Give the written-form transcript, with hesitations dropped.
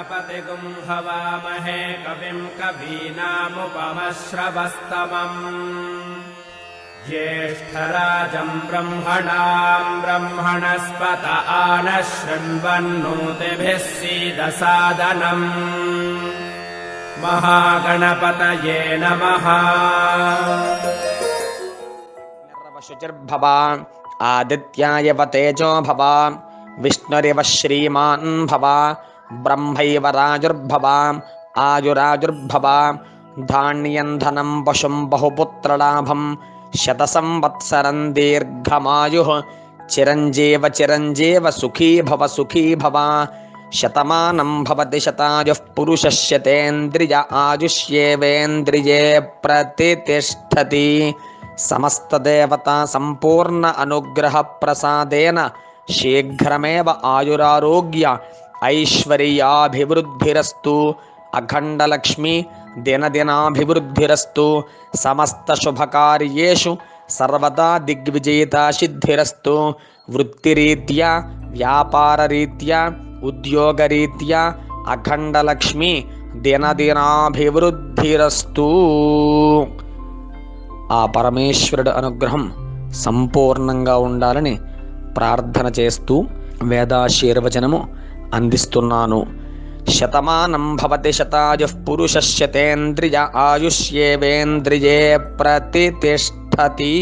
गणपतिगुं हवामहे कविं कवीनामुपमश्रवस्तमम् ज्येष्ठराजं ब्रह्मणां ब्रह्मणस्पत आनः शृण्वन्नोतिभिः सीदसादनम् महागणपतये नमः। शुचिर्भव आदित्याय तेजो भव विष्णुरिव श्रीमान् भव ब्रह्मैव राजुर्भव आयुराजुर्भव धान्यं धनं पशुं बहुपुत्रलाभं शतसंवत्सरं दीर्घमायुः चिरञ्जीव चिरञ्जीव सुखी भव शतमानं भवति शतायुः पुरुषस्यतेन्द्रिय आयुष्येवेन्द्रिये प्रतितिष्ठति। समस्तदेवता संपूर्ण अनुग्रह प्रसादेन शीघ्रमेव आयुरारोग्य ऐश्वर्याभिवृद्धिरस्तु अखण्डलक्ष्मी दिनदिनाभिवृद्धिरस्तु समस्तशुभकार्येषु सर्वदा दिग्विजयिता सिद्धिरस्तु। वृत्तिरीत्या व्यापाररीत्या उद्योगरीत्या अखण्डलक्ष्मी दिनदिनाभिवृद्धिरस्तु। ఆ పరమేశ్వరుడు అనుగ్రహం సంపూర్ణంగా ఉండాలని ప్రార్థన చేస్తూ వేదాశీర్వచనము అందిస్తున్నాను. శతమానం భవతి శతాయుః పురుషస్యతేంద్రియ ఆయుష్యేవేంద్రియే ప్రతితిష్ఠతి.